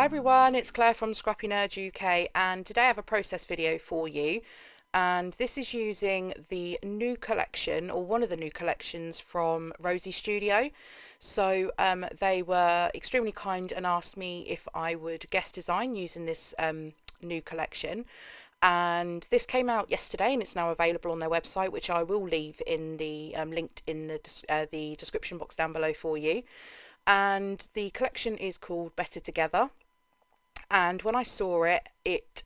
everyone, it's Claire from ScrappyNerdUK, and today I have a process video for you, and this is using the new collection, or one of the new collections from Rosie Studio. So they were extremely kind and asked me if I would guest design using this new collection, and this came out yesterday and it's now available on their website, which I will leave in the linked in the description box down below for you. And the collection is called Better Together, and when I saw it, it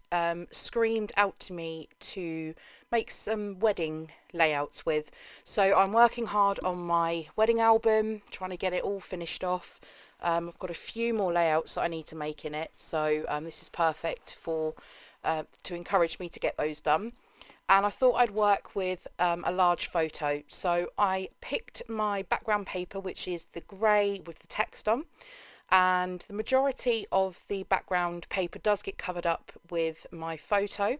screamed out to me to make some wedding layouts with. So I'm working hard on my wedding album, trying to get it all finished off. I've got a few more layouts that I need to make in it, so this is perfect for to encourage me to get those done. And I thought I'd work with a large photo, so I picked my background paper, which is the grey with the text on, and the majority of the background paper does get covered up with my photo,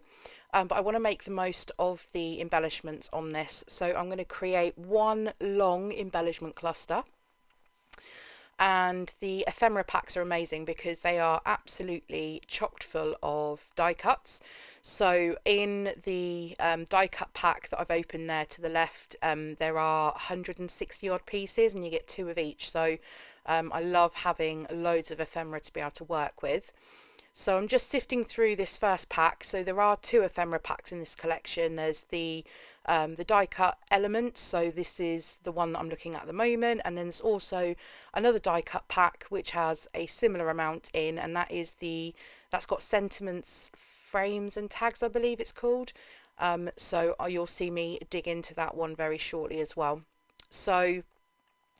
but I want to make the most of the embellishments on this, so I'm going to create one long embellishment cluster. And the ephemera packs are amazing because they are absolutely chocked full of die cuts. So in the die cut pack that I've opened there to the left, there are 160 odd pieces and you get two of each. So I love having loads of ephemera to be able to work with. So I'm just sifting through this first pack. So there are two ephemera packs in this collection. There's the die cut elements, so this is the one that I'm looking at the moment, and then there's also another die cut pack which has a similar amount in, and that's got sentiments, frames and tags, I believe it's called. So you'll see me dig into that one very shortly as well. So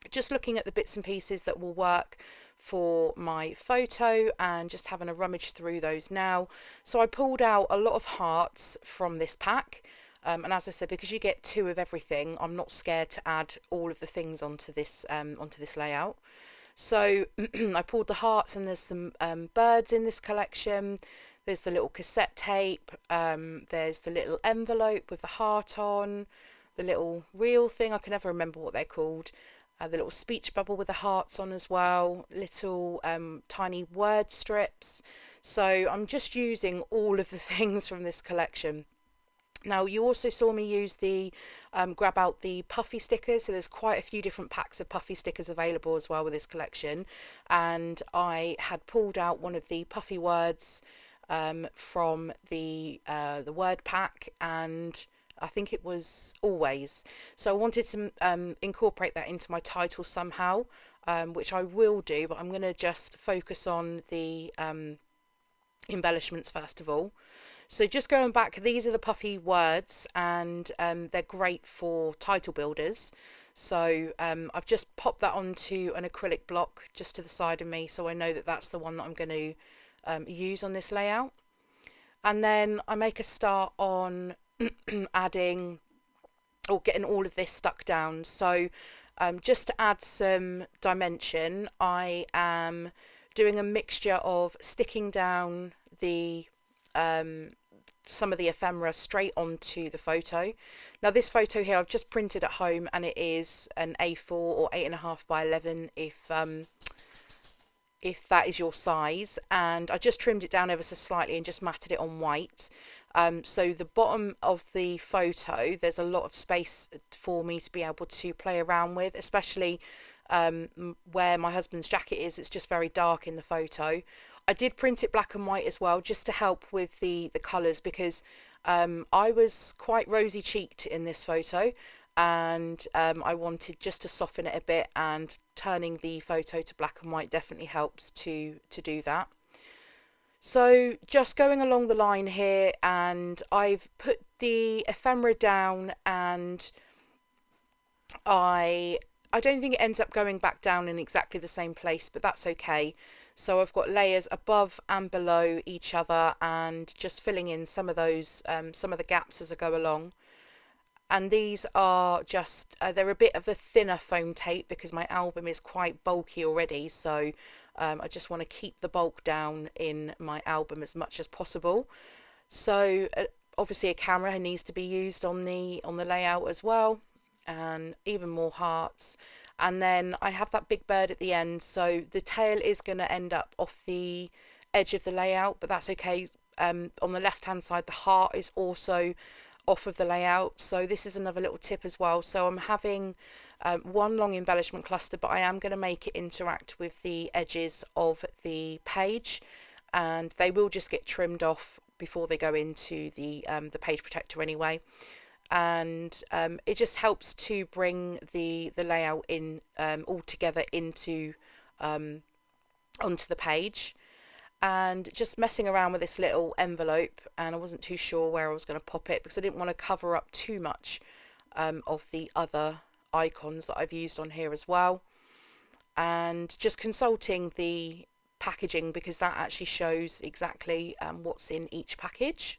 just looking at the bits and pieces that will work for my photo and just having a rummage through those now. So I pulled out a lot of hearts from this pack, and as I said, because you get two of everything, I'm not scared to add all of the things onto this layout. So I pulled the hearts, and there's some birds in this collection. There's the little cassette tape, there's the little envelope with the heart on, the little reel thing, I can never remember what they're called. The little speech bubble with the hearts on as well, little tiny word strips. So I'm just using all of the things from this collection. Now you also saw me use the grab out the puffy stickers, so there's quite a few different packs of puffy stickers available as well with this collection, and I had pulled out one of the puffy words from the word pack, and I think it was always. So I wanted to incorporate that into my title somehow, which I will do, but I'm going to just focus on the embellishments first of all. So just going back, these are the puffy words, and they're great for title builders. So I've just popped that onto an acrylic block just to the side of me, so I know that that's the one that I'm going to use on this layout. And then I make a start on adding or getting all of this stuck down. So just to add some dimension, I am doing a mixture of sticking down the some of the ephemera straight onto the photo. Now this photo here I've just printed at home, and it is an A4 or 8.5 by 11 if that is your size, and I just trimmed it down ever so slightly and just matted it on white. So the bottom of the photo, there's a lot of space for me to be able to play around with, especially where my husband's jacket is. It's just very dark in the photo. I did print it black and white as well, just to help with the colours, because I was quite rosy cheeked in this photo, and I wanted just to soften it a bit, and turning the photo to black and white definitely helps to do that. So just going along the line here, and I've put the ephemera down, and I don't think it ends up going back down in exactly the same place, but that's okay. So I've got layers above and below each other, and just filling in some of those some of the gaps as I go along. And these are just they're a bit of a thinner foam tape because my album is quite bulky already, so I just want to keep the bulk down in my album as much as possible. So obviously a camera needs to be used on the layout as well, and even more hearts. And then I have that big bird at the end, so the tail is going to end up off the edge of the layout, but that's okay. On the left hand side, the heart is also off of the layout, so this is another little tip as well. So I'm having one long embellishment cluster, but I am going to make it interact with the edges of the page, and they will just get trimmed off before they go into the page protector anyway. And it just helps to bring the layout in all together into onto the page. And just messing around with this little envelope, and I wasn't too sure where I was going to pop it because I didn't want to cover up too much of the other icons that I've used on here as well. And just consulting the packaging, because that actually shows exactly what's in each package.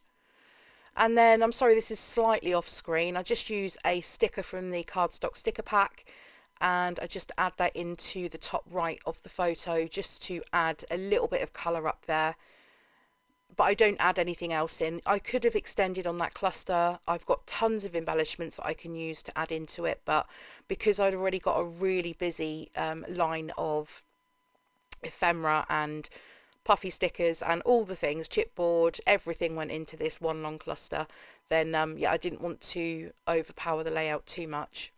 And then, I'm sorry, this is slightly off screen, I just use a sticker from the cardstock sticker pack, and I just add that into the top right of the photo just to add a little bit of colour up there, but I don't add anything else in. I could have extended on that cluster. I've got tons of embellishments that I can use to add into it, but because I'd already got a really busy line of ephemera and puffy stickers and all the things, chipboard, everything went into this one long cluster, then yeah, I didn't want to overpower the layout too much.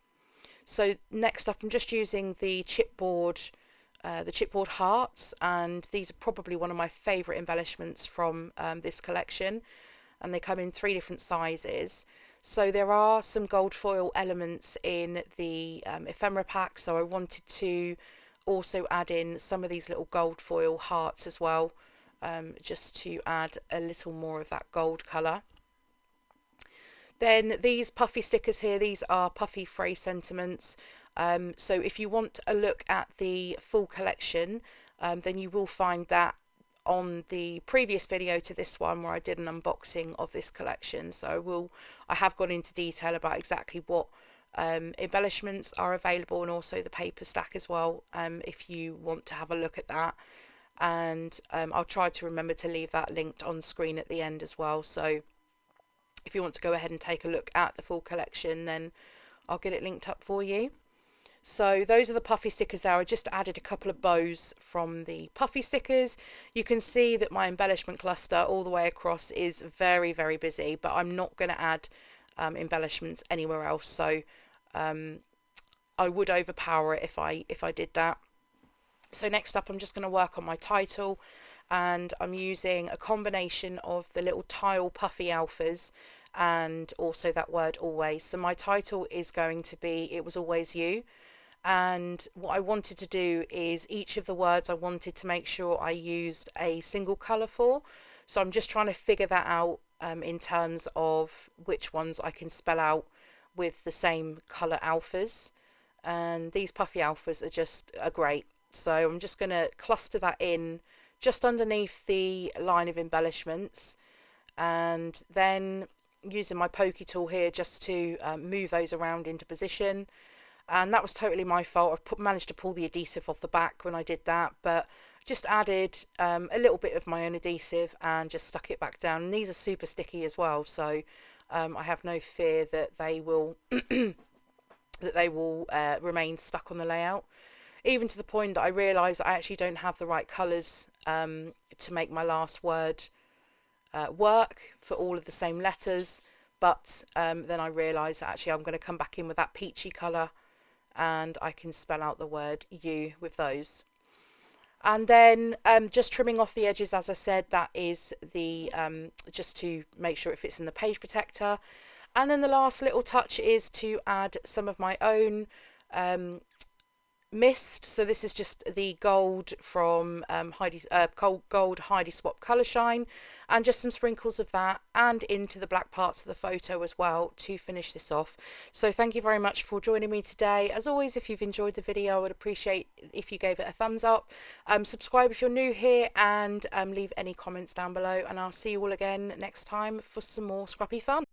So next up, I'm just using the chipboard hearts, and these are probably one of my favourite embellishments from this collection, and they come in 3 different sizes. So there are some gold foil elements in the ephemera pack, so I wanted to also add in some of these little gold foil hearts as well, just to add a little more of that gold colour. Then these puffy stickers here, these are puffy phrase sentiments. So if you want a look at the full collection, then you will find that on the previous video to this one, where I did an unboxing of this collection. So I have gone into detail about exactly what embellishments are available, and also the paper stack as well, if you want to have a look at that. And I'll try to remember to leave that linked on screen at the end as well. So if you want to go ahead and take a look at the full collection, then I'll get it linked up for you. So those are the puffy stickers there. I just added a couple of bows from the puffy stickers. You can see that my embellishment cluster all the way across is very, very busy, but I'm not going to add embellishments anywhere else. So I would overpower it if I did that. So next up, I'm just going to work on my title, and I'm using a combination of the little tile puffy alphas and also that word always. So my title is going to be "It Was Always You," and what I wanted to do is each of the words I wanted to make sure I used a single colour for. So I'm just trying to figure that out in terms of which ones I can spell out with the same colour alphas, and these puffy alphas are great. So I'm just going to cluster that in just underneath the line of embellishments, and then using my pokey tool here just to move those around into position. And that was totally my fault. I've managed to pull the adhesive off the back when I did that, but just added a little bit of my own adhesive and just stuck it back down. And these are super sticky as well, so I have no fear that they will remain stuck on the layout. Even to the point that I realised I actually don't have the right colours to make my last word work for all of the same letters, but then I realised that actually I'm going to come back in with that peachy colour, and I can spell out the word you with those. And then just trimming off the edges, as I said, that is the just to make sure it fits in the page protector. And then the last little touch is to add some of my own mist. So this is just the gold from gold Heidi Swap Colour Shine, and just some sprinkles of that and into the black parts of the photo as well to finish this off. So thank you very much for joining me today. As always, if you've enjoyed the video, I would appreciate if you gave it a thumbs up, subscribe if you're new here, and leave any comments down below, and I'll see you all again next time for some more scrappy fun.